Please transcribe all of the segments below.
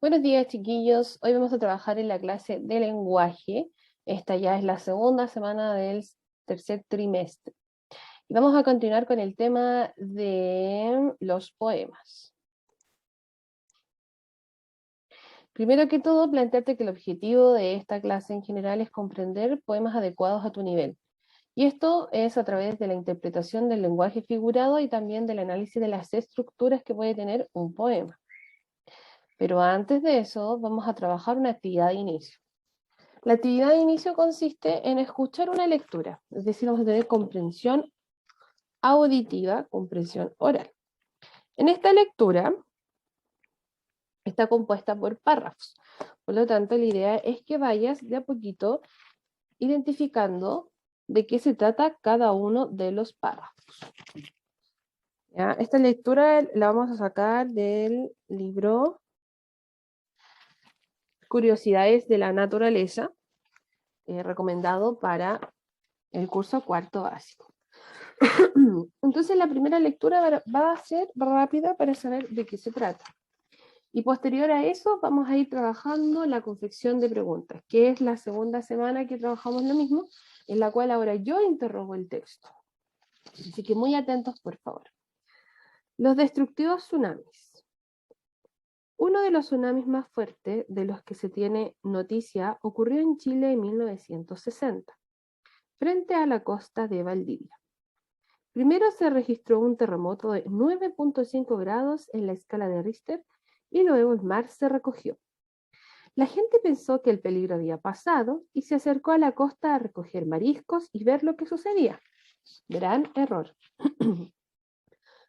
Buenos días, chiquillos. Hoy vamos a trabajar en la clase de lenguaje. Esta ya es la segunda semana del tercer trimestre. Y vamos a continuar con el tema de los poemas. Primero que todo, plantearte que el objetivo de esta clase en general es comprender poemas adecuados a tu nivel. Y esto es a través de la interpretación del lenguaje figurado y también del análisis de las estructuras que puede tener un poema. Pero antes de eso, vamos a trabajar una actividad de inicio. La actividad de inicio consiste en escuchar una lectura, es decir, vamos a tener comprensión auditiva, comprensión oral. En esta lectura está compuesta por párrafos, por lo tanto la idea es que vayas de a poquito identificando de qué se trata cada uno de los párrafos. ¿Ya? Esta lectura la vamos a sacar del libro Curiosidades de la Naturaleza, recomendado para el curso cuarto básico. Entonces la primera lectura va a ser rápida para saber de qué se trata. Y posterior a eso vamos a ir trabajando la confección de preguntas, que es la segunda semana que trabajamos lo mismo, en la cual ahora yo interrogo el texto. Así que muy atentos, por favor. Los destructivos tsunamis. Uno de los tsunamis más fuertes de los que se tiene noticia ocurrió en Chile en 1960, frente a la costa de Valdivia. Primero se registró un terremoto de 9.5 grados en la escala de Richter y luego el mar se recogió. La gente pensó que el peligro había pasado y se acercó a la costa a recoger mariscos y ver lo que sucedía. Gran error.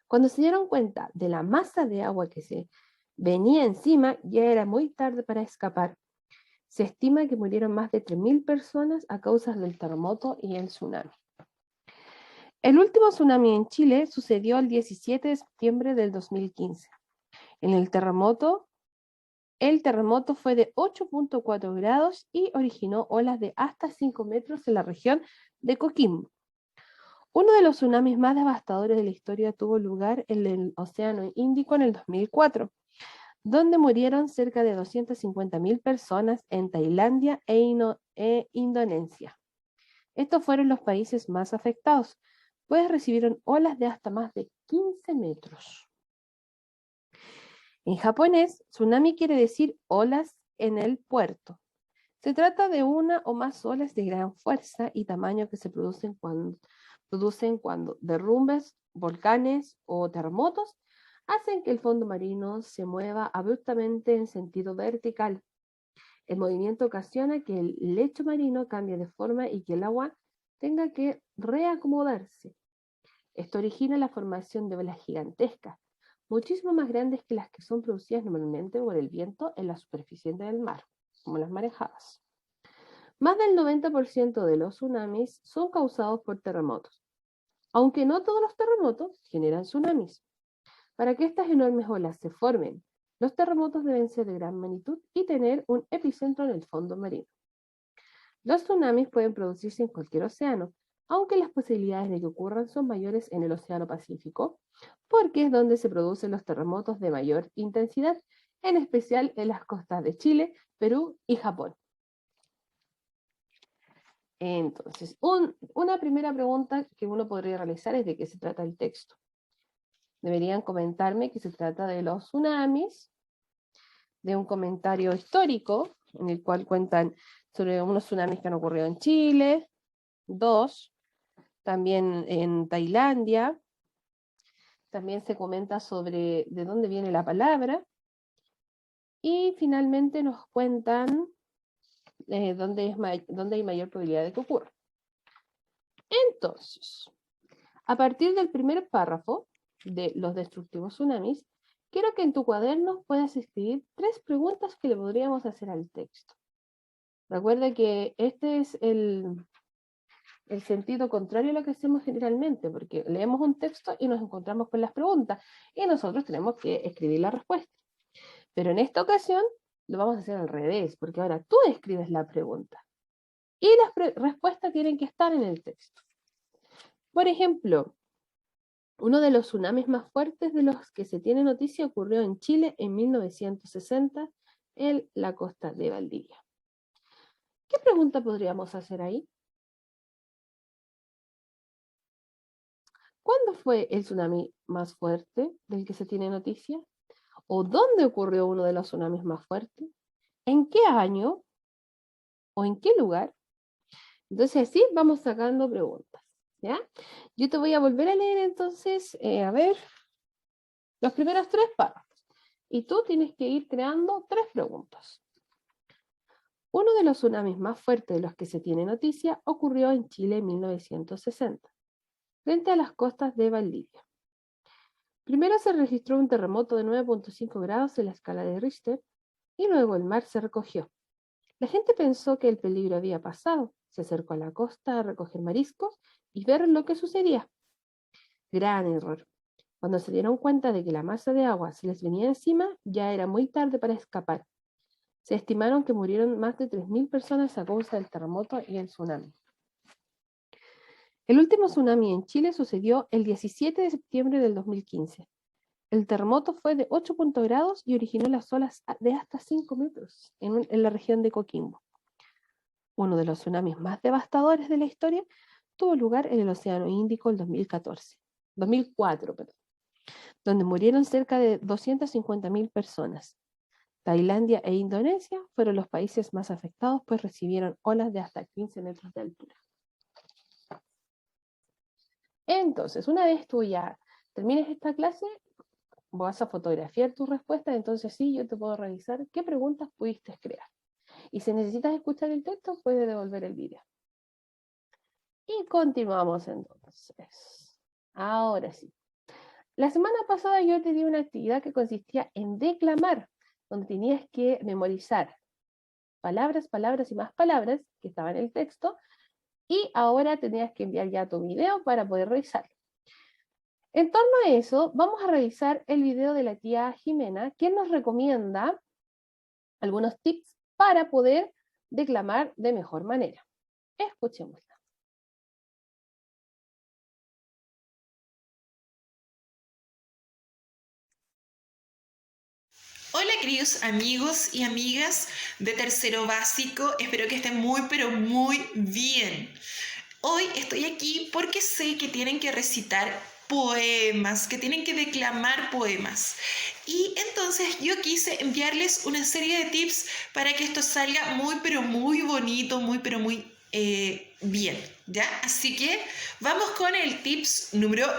Cuando se dieron cuenta de la masa de agua que se venía encima, ya era muy tarde para escapar. Se estima que murieron más de 3.000 personas a causa del terremoto y el tsunami. El último tsunami en Chile sucedió el 17 de septiembre del 2015. El terremoto fue de 8.4 grados y originó olas de hasta 5 metros en la región de Coquimbo. Uno de los tsunamis más devastadores de la historia tuvo lugar en el Océano Índico en el 2004, donde murieron cerca de 250.000 personas en Tailandia e Indonesia. Estos fueron los países más afectados, pues recibieron olas de hasta más de 15 metros. En japonés, tsunami quiere decir olas en el puerto. Se trata de una o más olas de gran fuerza y tamaño que se producen cuando derrumbes, volcanes o terremotos hacen que el fondo marino se mueva abruptamente en sentido vertical. El movimiento ocasiona que el lecho marino cambie de forma y que el agua tenga que reacomodarse. Esto origina la formación de olas gigantescas, muchísimo más grandes que las que son producidas normalmente por el viento en la superficie del mar, como las marejadas. Más del 90% de los tsunamis son causados por terremotos, aunque no todos los terremotos generan tsunamis. Para que estas enormes olas se formen, los terremotos deben ser de gran magnitud y tener un epicentro en el fondo marino. Los tsunamis pueden producirse en cualquier océano, aunque las posibilidades de que ocurran son mayores en el Océano Pacífico, porque es donde se producen los terremotos de mayor intensidad, en especial en las costas de Chile, Perú y Japón. Entonces, una primera pregunta que uno podría realizar es de qué se trata el texto. Deberían comentarme que se trata de los tsunamis, de un comentario histórico, en el cual cuentan sobre unos tsunamis que han ocurrido en Chile, 2, también en Tailandia, también se comenta sobre de dónde viene la palabra, y finalmente nos cuentan dónde hay mayor probabilidad de que ocurra. Entonces, a partir del primer párrafo de los destructivos tsunamis, quiero que en tu cuaderno puedas escribir 3 preguntas que le podríamos hacer al texto. Recuerda que este es el sentido contrario a lo que hacemos generalmente, porque leemos un texto y nos encontramos con las preguntas, y nosotros tenemos que escribir la respuesta. Pero en esta ocasión lo vamos a hacer al revés, porque ahora tú escribes la pregunta, y las respuestas tienen que estar en el texto. Por ejemplo, uno de los tsunamis más fuertes de los que se tiene noticia ocurrió en Chile en 1960 en la costa de Valdivia. ¿Qué pregunta podríamos hacer ahí? ¿Cuándo fue el tsunami más fuerte del que se tiene noticia? ¿O dónde ocurrió uno de los tsunamis más fuertes? ¿En qué año? ¿O en qué lugar? Entonces así vamos sacando preguntas, ¿ya? Yo te voy a volver a leer entonces, a ver, los primeros 3 párrafos. Y tú tienes que ir creando 3 preguntas. Uno de los tsunamis más fuertes de los que se tiene noticia ocurrió en Chile en 1960, frente a las costas de Valdivia. Primero se registró un terremoto de 9.5 grados en la escala de Richter y luego el mar se recogió. La gente pensó que el peligro había pasado, se acercó a la costa a recoger mariscos y ver lo que sucedía. Gran error. Cuando se dieron cuenta de que la masa de agua se les venía encima, ya era muy tarde para escapar. Se estimaron que murieron más de 3.000 personas a causa del terremoto y el tsunami. El último tsunami en Chile sucedió el 17 de septiembre del 2015. El terremoto fue de 8 grados y originó las olas de hasta 5 metros en la región de Coquimbo. Uno de los tsunamis más devastadores de la historia tuvo lugar en el Océano Índico el 2004, donde murieron cerca de 250.000 personas. Tailandia e Indonesia fueron los países más afectados, pues recibieron olas de hasta 15 metros de altura. Entonces, una vez tú ya termines esta clase, vas a fotografiar tus respuestas, entonces sí, yo te puedo revisar qué preguntas pudiste crear. Y si necesitas escuchar el texto, puedes devolver el video. Y continuamos entonces. Ahora sí. La semana pasada yo te di una actividad que consistía en declamar, donde tenías que memorizar palabras, palabras y más palabras que estaban en el texto, y ahora tenías que enviar ya tu video para poder revisarlo. En torno a eso, vamos a revisar el video de la tía Jimena, quien nos recomienda algunos tips para poder declamar de mejor manera. Escuchémosla. Hola queridos amigos y amigas de tercero básico, espero que estén muy pero muy bien. Hoy estoy aquí porque sé que tienen que recitar poemas, que tienen que declamar poemas. Y entonces yo quise enviarles una serie de tips para que esto salga muy pero muy bonito, muy pero muy bien, ¿ya? Así que vamos con el tips número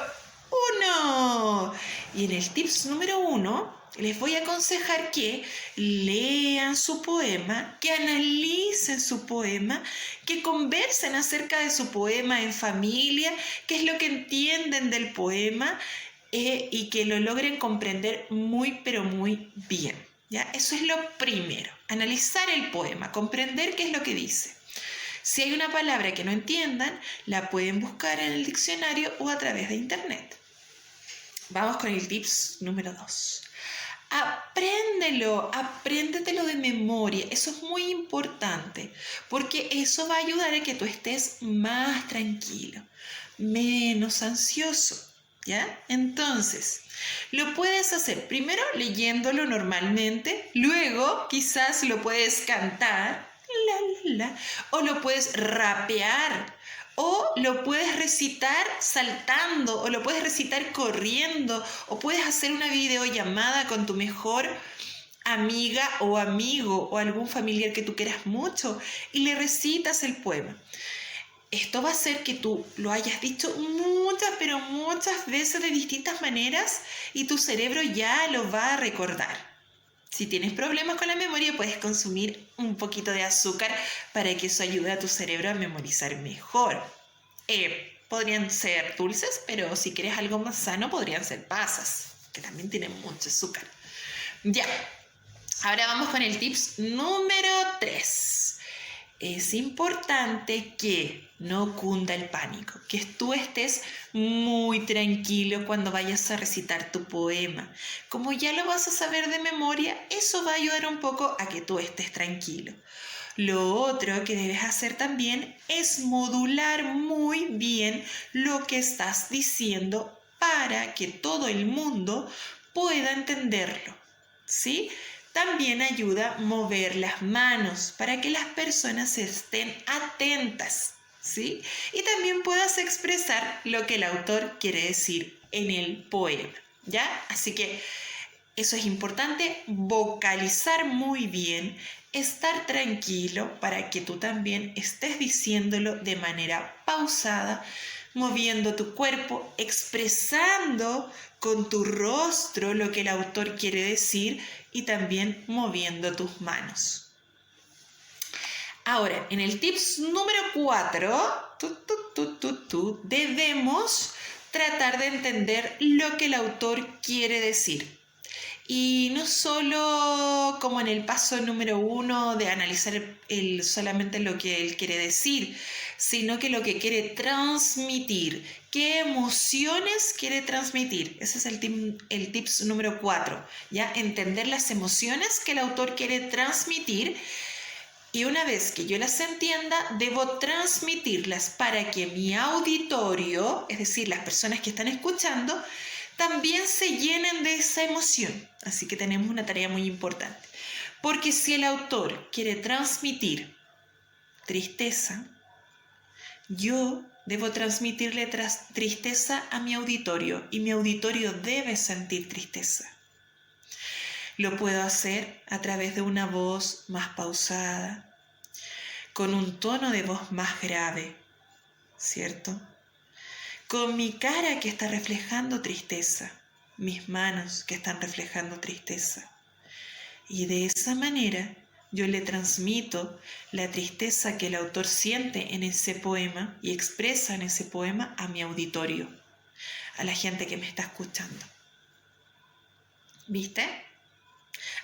1. Y en el tips número 1 les voy a aconsejar que lean su poema, que analicen su poema, que conversen acerca de su poema en familia, qué es lo que entienden del poema y que lo logren comprender muy pero muy bien. ¿Ya? Eso es lo primero, analizar el poema, comprender qué es lo que dice. Si hay una palabra que no entiendan, la pueden buscar en el diccionario o a través de internet. Vamos con el tips número 2. Apréndetelo de memoria, eso es muy importante, porque eso va a ayudar a que tú estés más tranquilo, menos ansioso, ¿ya? Entonces, lo puedes hacer primero leyéndolo normalmente, luego quizás lo puedes cantar, o lo puedes rapear, o lo puedes recitar saltando, o lo puedes recitar corriendo, o puedes hacer una videollamada con tu mejor amiga o amigo o algún familiar que tú quieras mucho y le recitas el poema. Esto va a hacer que tú lo hayas dicho muchas, pero muchas veces de distintas maneras y tu cerebro ya lo va a recordar. Si tienes problemas con la memoria, puedes consumir un poquito de azúcar para que eso ayude a tu cerebro a memorizar mejor. Podrían ser dulces, pero si quieres algo más sano, podrían ser pasas, que también tienen mucho azúcar. Ya, ahora vamos con el tips número 3. Es importante que no cunda el pánico, que tú estés muy tranquilo cuando vayas a recitar tu poema. Como ya lo vas a saber de memoria, eso va a ayudar un poco a que tú estés tranquilo. Lo otro que debes hacer también es modular muy bien lo que estás diciendo para que todo el mundo pueda entenderlo, ¿sí? también ayuda a mover las manos para que las personas estén atentas, ¿sí? Y también puedas expresar lo que el autor quiere decir en el poema, ¿ya? Así que eso es importante, vocalizar muy bien, estar tranquilo para que tú también estés diciéndolo de manera pausada, moviendo tu cuerpo, expresando con tu rostro lo que el autor quiere decir y también moviendo tus manos. Ahora, en el tips número 4, debemos tratar de entender lo que el autor quiere decir. Y no solo como en el paso número 1 de analizar solamente lo que él quiere decir, sino que lo que quiere transmitir, qué emociones quiere transmitir. Ese es el tips número 4, ¿ya? Entender las emociones que el autor quiere transmitir. Y una vez que yo las entienda, debo transmitirlas para que mi auditorio, es decir, las personas que están escuchando, también se llenen de esa emoción. Así que tenemos una tarea muy importante. Porque si el autor quiere transmitir tristeza, yo debo transmitirle tristeza a mi auditorio y mi auditorio debe sentir tristeza. Lo puedo hacer a través de una voz más pausada, con un tono de voz más grave, ¿cierto? Con mi cara que está reflejando tristeza, mis manos que están reflejando tristeza. Y de esa manera yo le transmito la tristeza que el autor siente en ese poema y expresa en ese poema a mi auditorio, a la gente que me está escuchando. ¿Viste?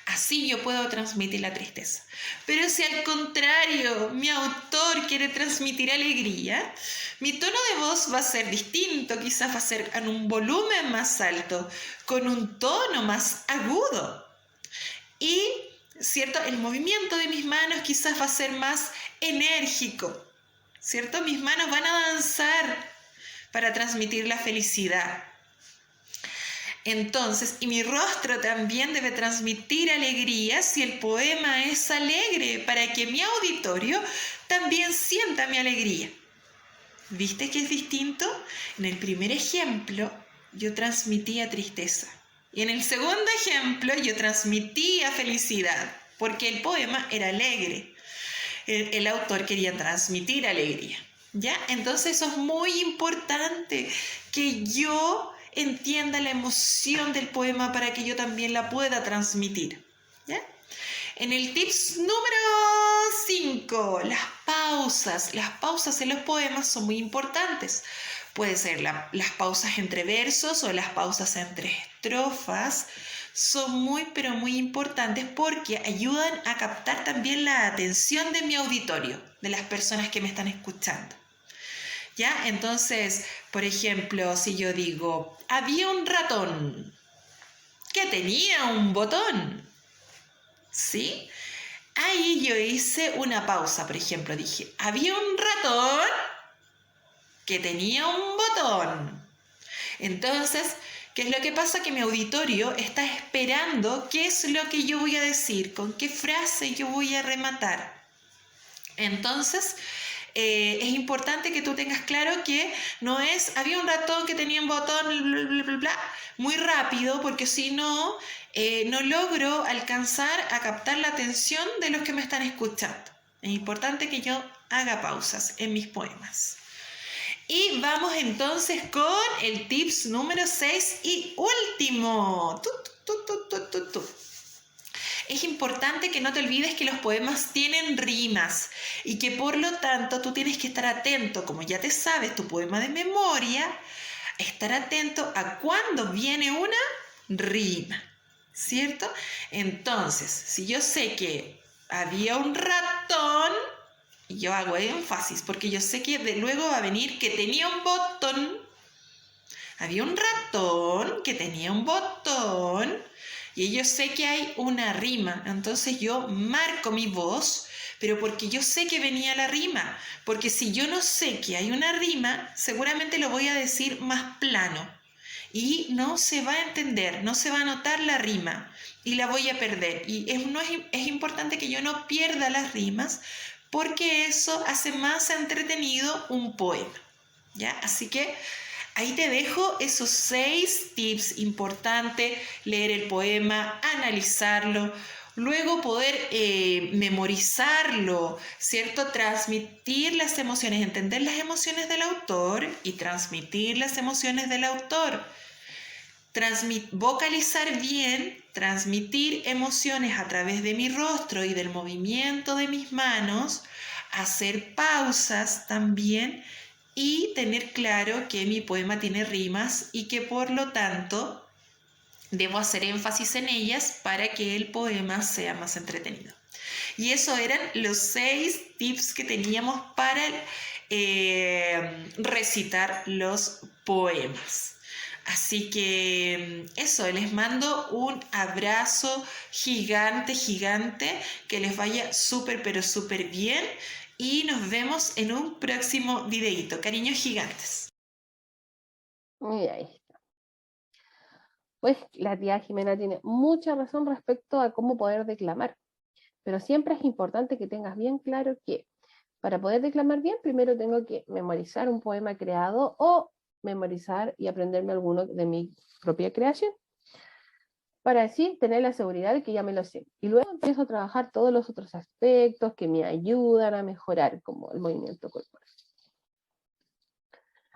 Así yo puedo transmitir la tristeza. Pero si al contrario mi autor quiere transmitir alegría, mi tono de voz va a ser distinto, quizás va a ser en un volumen más alto, con un tono más agudo. Y, ¿cierto? El movimiento de mis manos quizás va a ser más enérgico, ¿cierto? Mis manos van a danzar para transmitir la felicidad. Entonces, y mi rostro también debe transmitir alegría si el poema es alegre, para que mi auditorio también sienta mi alegría. ¿Viste que es distinto? En el primer ejemplo, yo transmitía tristeza. Y en el segundo ejemplo, yo transmitía felicidad, porque el poema era alegre. El autor quería transmitir alegría, ¿ya? Entonces, eso es muy importante, que yo entienda la emoción del poema para que yo también la pueda transmitir, ¿ya? En el tips número 5, las pausas. Las pausas en los poemas son muy importantes. Puede ser las pausas entre versos o las pausas entre estrofas. Son muy, pero muy importantes porque ayudan a captar también la atención de mi auditorio, de las personas que me están escuchando. ¿Ya? Entonces, por ejemplo, si yo digo, había un ratón que tenía un botón, ¿sí? Ahí yo hice una pausa, por ejemplo, dije, había un ratón que tenía un botón. Entonces, ¿qué es lo que pasa? Que mi auditorio está esperando qué es lo que yo voy a decir, con qué frase yo voy a rematar. Entonces, es importante que tú tengas claro que no es, había un ratón que tenía un botón, bla, bla, bla, bla, muy rápido, porque si no, no logro alcanzar a captar la atención de los que me están escuchando. Es importante que yo haga pausas en mis poemas. Y vamos entonces con el tips número 6 y último. Es importante que no te olvides que los poemas tienen rimas y que por lo tanto tú tienes que estar atento, como ya te sabes tu poema de memoria, estar atento a cuándo viene una rima, ¿cierto? Entonces, si yo sé que había un ratón, yo hago énfasis porque yo sé que luego va a venir que tenía un botón. Había un ratón que tenía un botón. Y yo sé que hay una rima, entonces yo marco mi voz, pero porque yo sé que venía la rima, porque si yo no sé que hay una rima, seguramente lo voy a decir más plano. y no se va a entender, no se va a notar la rima y la voy a perder. Y es importante que yo no pierda las rimas porque eso hace más entretenido un poema. ¿Ya? Así que ahí te dejo esos 6 tips importantes: leer el poema, analizarlo, luego poder memorizarlo, ¿cierto? Transmitir las emociones, entender las emociones del autor y transmitir las emociones del autor. Vocalizar bien, transmitir emociones a través de mi rostro y del movimiento de mis manos, hacer pausas también y tener claro que mi poema tiene rimas y que por lo tanto debo hacer énfasis en ellas para que el poema sea más entretenido. Y eso eran los 6 tips que teníamos para recitar los poemas. Así que eso, les mando un abrazo gigante, gigante, que les vaya súper, pero súper bien y nos vemos en un próximo videito. Cariños gigantes. Y ahí está. Pues la tía Jimena tiene mucha razón respecto a cómo poder declamar, pero siempre es importante que tengas bien claro que para poder declamar bien, primero tengo que memorizar un poema creado o memorizar y aprenderme alguno de mi propia creación, para así tener la seguridad de que ya me lo sé. Y luego empiezo a trabajar todos los otros aspectos que me ayudan a mejorar, como el movimiento corporal.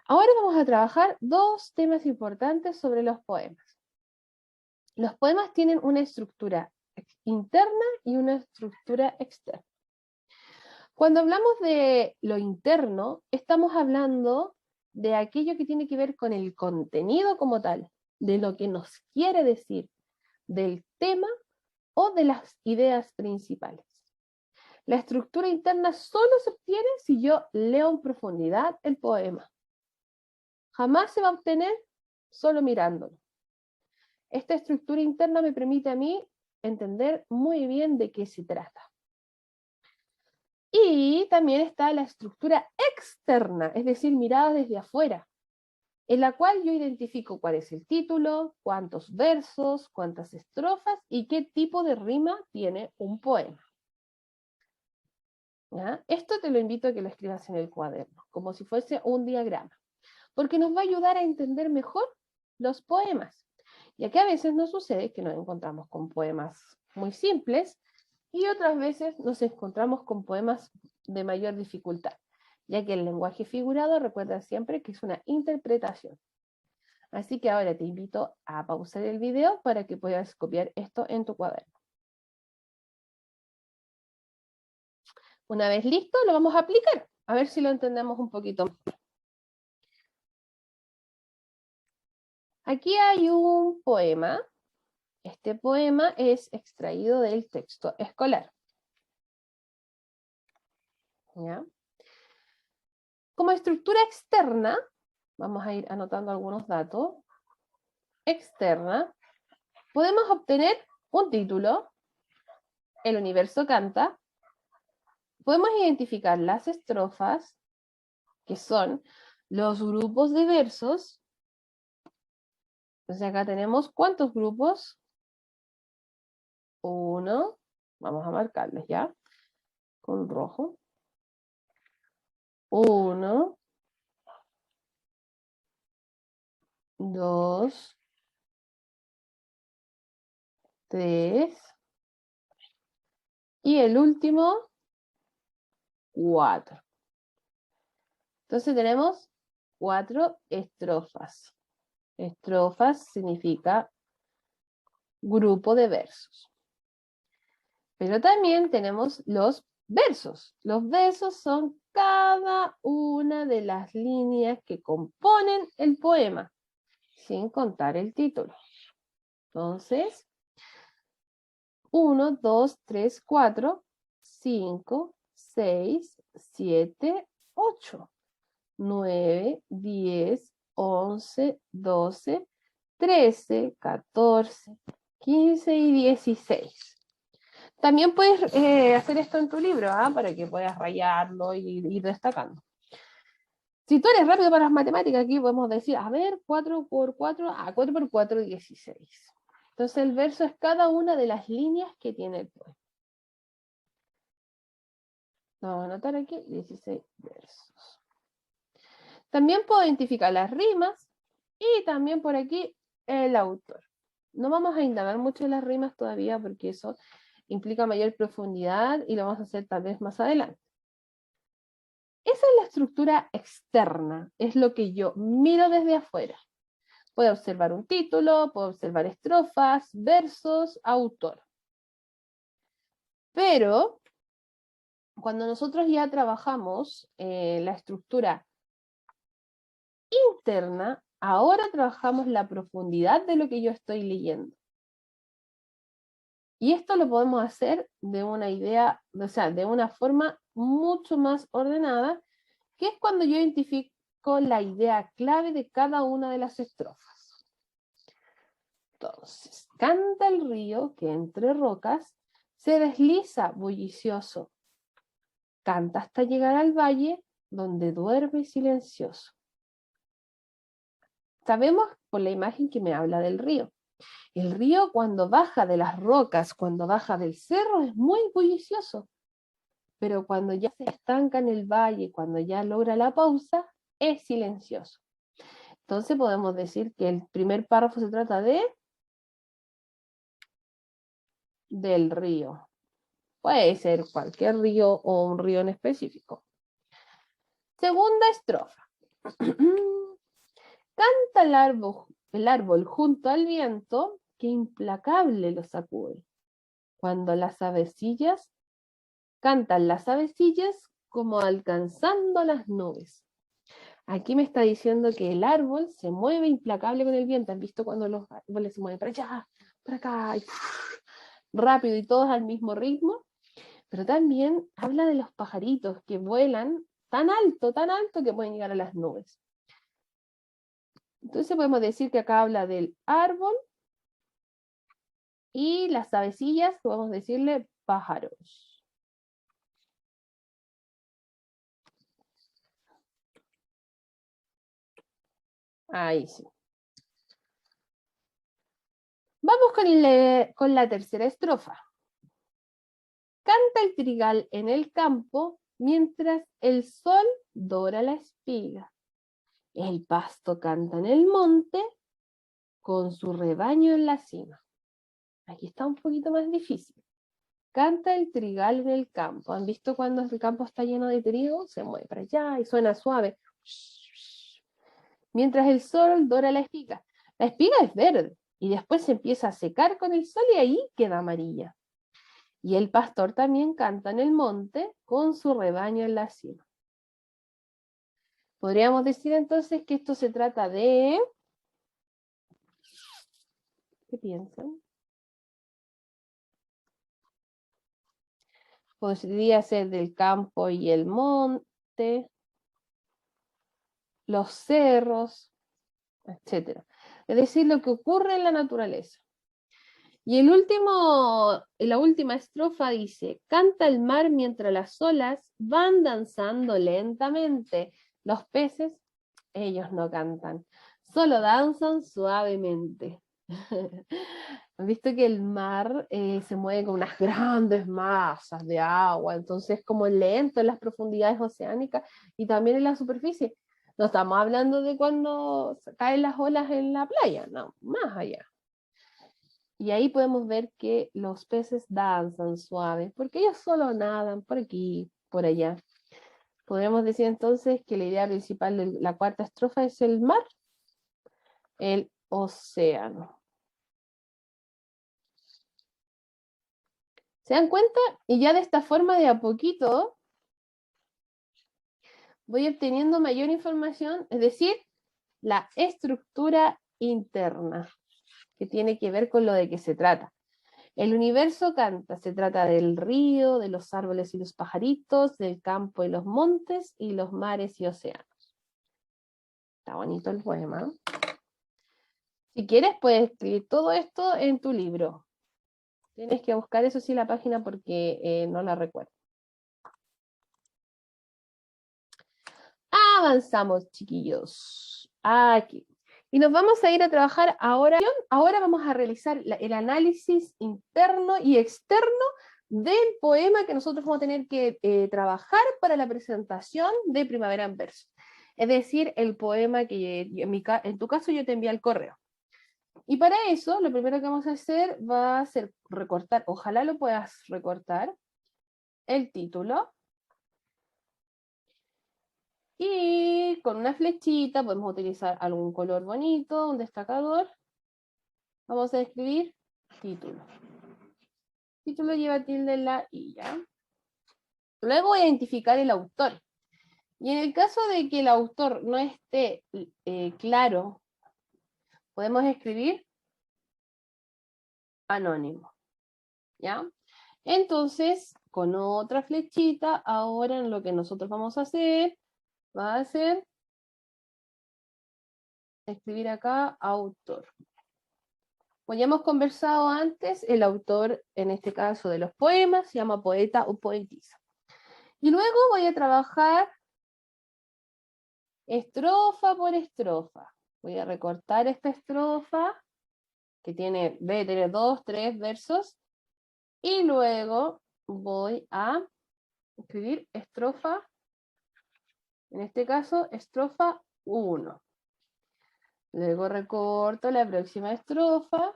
Ahora vamos a trabajar 2 temas importantes sobre los poemas. Los poemas tienen una estructura interna y una estructura externa. Cuando hablamos de lo interno, estamos hablando de aquello que tiene que ver con el contenido como tal, de lo que nos quiere decir, del tema o de las ideas principales. La estructura interna solo se obtiene si yo leo en profundidad el poema. Jamás se va a obtener solo mirándolo. Esta estructura interna me permite a mí entender muy bien de qué se trata. Y también está la estructura externa, es decir, mirada desde afuera, en la cual yo identifico cuál es el título, cuántos versos, cuántas estrofas y qué tipo de rima tiene un poema. ¿Ya? Esto te lo invito a que lo escribas en el cuaderno, como si fuese un diagrama, porque nos va a ayudar a entender mejor los poemas, ya que a veces nos sucede que nos encontramos con poemas muy simples y otras veces nos encontramos con poemas de mayor dificultad, ya que el lenguaje figurado, recuerda siempre que es una interpretación. Así que ahora te invito a pausar el video para que puedas copiar esto en tu cuaderno. Una vez listo, lo vamos a aplicar, a ver si lo entendemos un poquito mejor. Aquí hay un poema. Este poema es extraído del texto escolar. ¿Ya? Como estructura externa, vamos a ir anotando algunos datos. Externa, podemos obtener un título, El universo canta. Podemos identificar las estrofas, que son los grupos de versos. Entonces acá tenemos ¿cuántos grupos? 1, vamos a marcarles ya, con rojo. 1, 2, 3, y el último, 4. Entonces tenemos 4 estrofas. Estrofas significa grupo de versos. Pero también tenemos los versos. Los versos son cada una de las líneas que componen el poema, sin contar el título. Entonces, 1, 2, 3, 4, 5, 6, 7, 8, 9, 10, 11, 12, 13, 14, 15 y 16. También puedes hacer esto en tu libro, para que puedas rayarlo y ir destacando. Si tú eres rápido para las matemáticas, aquí podemos decir, a ver, 4 por 4, 4 por 4, 16. Entonces el verso es cada una de las líneas que tiene el poema. Vamos a anotar aquí 16 versos. También puedo identificar las rimas y también por aquí el autor. No vamos a indagar mucho en las rimas todavía porque eso implica mayor profundidad y lo vamos a hacer tal vez más adelante. Esa es la estructura externa, es lo que yo miro desde afuera. Puedo observar un título, puedo observar estrofas, versos, autor. Pero cuando nosotros ya trabajamos la estructura interna, ahora trabajamos la profundidad de lo que yo estoy leyendo. Y esto lo podemos hacer de una idea, o sea, de una forma mucho más ordenada, que es cuando yo identifico la idea clave de cada una de las estrofas. Entonces, canta el río que entre rocas se desliza bullicioso. Canta hasta llegar al valle donde duerme silencioso. Sabemos por la imagen que me habla del río. El río cuando baja de las rocas, cuando baja del cerro, es muy bullicioso. Pero cuando ya se estanca en el valle, cuando ya logra la pausa, es silencioso. Entonces podemos decir que el primer párrafo se trata del río. Puede ser cualquier río o un río en específico. Segunda estrofa. Canta el árbol junto al viento que implacable lo sacude. Cuando las avecillas, cantan las avecillas como alcanzando las nubes. Aquí me está diciendo que el árbol se mueve implacable con el viento. ¿Han visto cuando los árboles se mueven para allá, para acá, y rápido y todos al mismo ritmo? Pero también habla de los pajaritos que vuelan tan alto que pueden llegar a las nubes. Entonces podemos decir que acá habla del árbol y las avecillas, podemos decirle pájaros. Ahí sí. Vamos con la tercera estrofa. Canta el trigal en el campo mientras el sol dora la espiga. El pasto canta en el monte con su rebaño en la cima. Aquí está un poquito más difícil. Canta el trigal en el campo. ¿Han visto cuando el campo está lleno de trigo? Se mueve para allá y suena suave. Mientras el sol dora la espiga. La espiga es verde y después se empieza a secar con el sol y ahí queda amarilla. Y el pastor también canta en el monte con su rebaño en la cima. Podríamos decir entonces que esto se trata de... ¿Qué piensan? Podría ser del campo y el monte, los cerros, etc. Es decir, lo que ocurre en la naturaleza. Y la última estrofa dice, canta el mar mientras las olas van danzando lentamente. Los peces, ellos no cantan, solo danzan suavemente. Han visto que el mar se mueve con unas grandes masas de agua, entonces como lento en las profundidades oceánicas y también en la superficie. No estamos hablando de cuando caen las olas en la playa, no, más allá. Y ahí podemos ver que los peces danzan suaves, porque ellos solo nadan por aquí, por allá. Podríamos decir entonces que la idea principal de la cuarta estrofa es el mar, el océano. ¿Se dan cuenta? Y ya de esta forma, de a poquito, voy obteniendo mayor información, es decir, la estructura interna, que tiene que ver con lo de qué se trata. El universo canta, se trata del río, de los árboles y los pajaritos, del campo y los montes, y los mares y océanos. Está bonito el poema. Si quieres, puedes escribir todo esto en tu libro. Tienes que buscar, eso sí, la página porque no la recuerdo. Avanzamos, chiquillos. Aquí. Y nos vamos a ir a trabajar ahora. Ahora vamos a realizar el análisis interno y externo del poema que nosotros vamos a tener que trabajar para la presentación de Primavera en Verso. Es decir, el poema que en tu caso yo te envié al correo. Y para eso, lo primero que vamos a hacer va a ser recortar, ojalá lo puedas recortar, el título. Y con una flechita podemos utilizar algún color bonito, un destacador. Vamos a escribir título. Título lleva tilde en la I, ¿ya? Luego voy a identificar el autor. Y en el caso de que el autor no esté claro, podemos escribir anónimo, ¿ya? Entonces, con otra flechita, ahora lo que nosotros vamos a hacer, va a ser escribir acá autor. Como ya hemos conversado antes, el autor, en este caso de los poemas, se llama poeta o poetisa. Y luego voy a trabajar estrofa por estrofa. Voy a recortar esta estrofa, que debe tener 2, 3 versos, y luego voy a escribir estrofa, en este caso, estrofa 1. Luego recorto la próxima estrofa,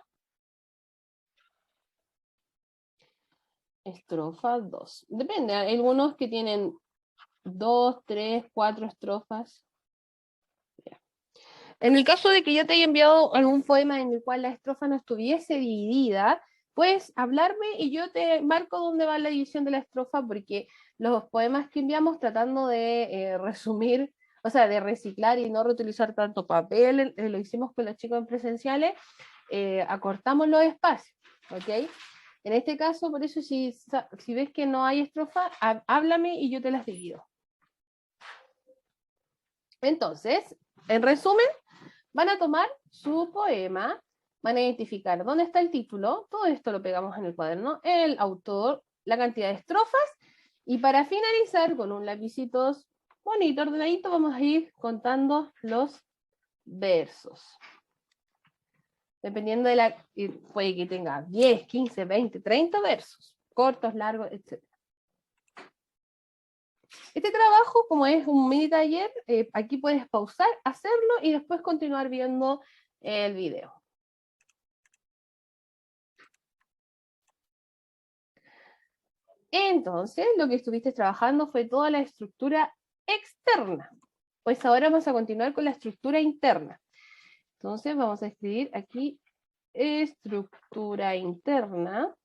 estrofa 2. Depende, hay algunos que tienen 2, 3, 4 estrofas. En el caso de que yo te haya enviado algún poema en el cual la estrofa no estuviese dividida, puedes hablarme y yo te marco dónde va la división de la estrofa, porque los poemas que enviamos tratando de resumir, o sea, de reciclar y no reutilizar tanto papel, lo hicimos con los chicos en presenciales, acortamos los espacios, ¿ok? En este caso, por eso, si ves que no hay estrofa, háblame y yo te las divido. Entonces, en resumen, van a tomar su poema, van a identificar dónde está el título, todo esto lo pegamos en el cuaderno, el autor, la cantidad de estrofas, y para finalizar, con un lapicito bonito, ordenadito, vamos a ir contando los versos. Dependiendo de la, puede que tenga 10, 15, 20, 30 versos, cortos, largos, etc. Este trabajo, como es un mini taller, aquí puedes pausar, hacerlo y después continuar viendo el video. Entonces, lo que estuviste trabajando fue toda la estructura externa. Pues ahora vamos a continuar con la estructura interna. Entonces, vamos a escribir aquí estructura interna.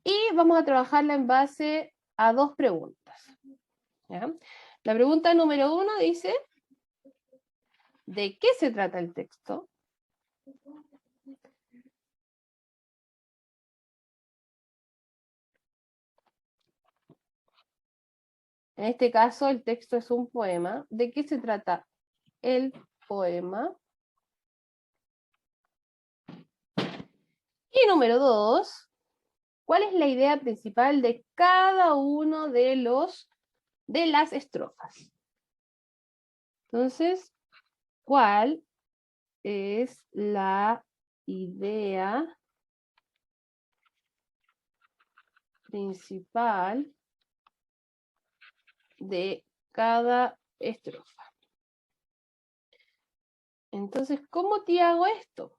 Y vamos a trabajarla en base a 2 preguntas. ¿Ya? La pregunta número 1 dice, ¿de qué se trata el texto? En este caso, el texto es un poema. ¿De qué se trata el poema? Y número 2, ¿cuál es la idea principal de cada uno de las estrofas? Entonces, ¿cuál es la idea principal de cada estrofa? Entonces, ¿cómo te hago esto?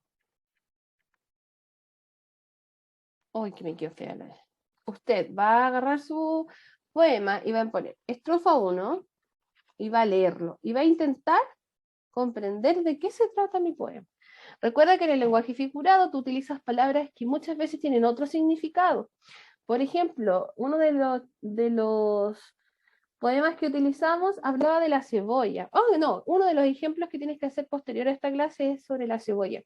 Uy, que me quedó fea la vez. Usted va a agarrar su poema y va a poner estrofa 1 y va a leerlo y va a intentar comprender de qué se trata mi poema. Recuerda que en el lenguaje figurado tú utilizas palabras que muchas veces tienen otro significado. Por ejemplo, uno de los poemas que utilizamos hablaba de la cebolla. Oh, no, uno de los ejemplos que tienes que hacer posterior a esta clase es sobre la cebolla.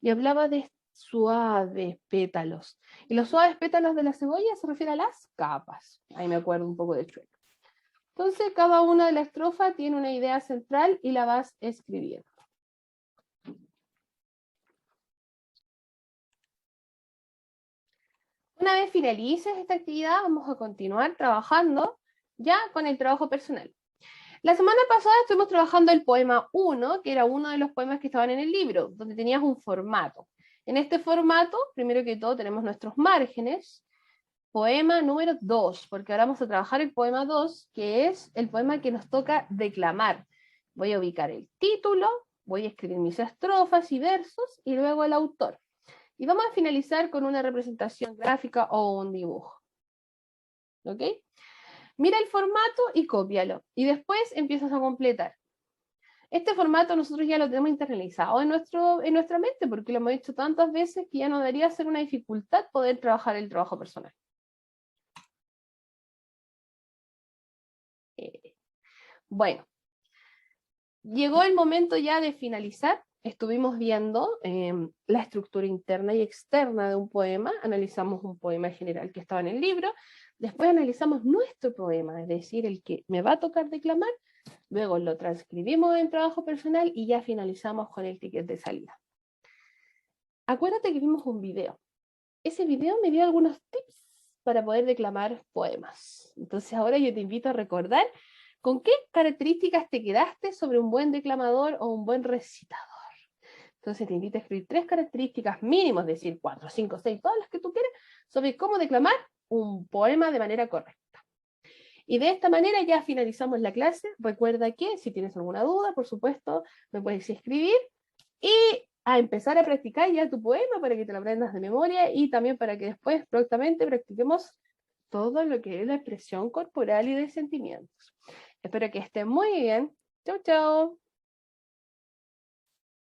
Y hablaba de suaves pétalos. Y los suaves pétalos de la cebolla se refiere a las capas. Ahí me acuerdo un poco de Chueco. Entonces, cada una de las estrofas tiene una idea central y la vas escribiendo. Una vez finalices esta actividad, vamos a continuar trabajando ya con el trabajo personal. La semana pasada estuvimos trabajando el poema 1, que era uno de los poemas que estaban en el libro, donde tenías un formato. En este formato, primero que todo, tenemos nuestros márgenes. Poema número 2, porque ahora vamos a trabajar el poema 2, que es el poema que nos toca declamar. Voy a ubicar el título, voy a escribir mis estrofas y versos, y luego el autor. Y vamos a finalizar con una representación gráfica o un dibujo. ¿Ok? Mira el formato y cópialo. Y después empiezas a completar. Este formato nosotros ya lo tenemos internalizado en nuestra mente, porque lo hemos hecho tantas veces que ya no debería ser una dificultad poder trabajar el trabajo personal. Bueno, llegó el momento ya de finalizar. Estuvimos viendo la estructura interna y externa de un poema, analizamos un poema general que estaba en el libro, después analizamos nuestro poema, es decir, el que me va a tocar declamar, luego lo transcribimos en trabajo personal y ya finalizamos con el ticket de salida. Acuérdate que vimos un video. Ese video me dio algunos tips para poder declamar poemas. Entonces ahora yo te invito a recordar con qué características te quedaste sobre un buen declamador o un buen recitador. Entonces te invito a escribir 3 características mínimas, es decir, 4, 5, 6, todas las que tú quieras, sobre cómo declamar un poema de manera correcta. Y de esta manera ya finalizamos la clase. Recuerda que si tienes alguna duda, por supuesto, me puedes escribir y a empezar a practicar ya tu poema para que te lo aprendas de memoria y también para que después prontamente practiquemos todo lo que es la expresión corporal y de sentimientos. Espero que estén muy bien. Chau, chau.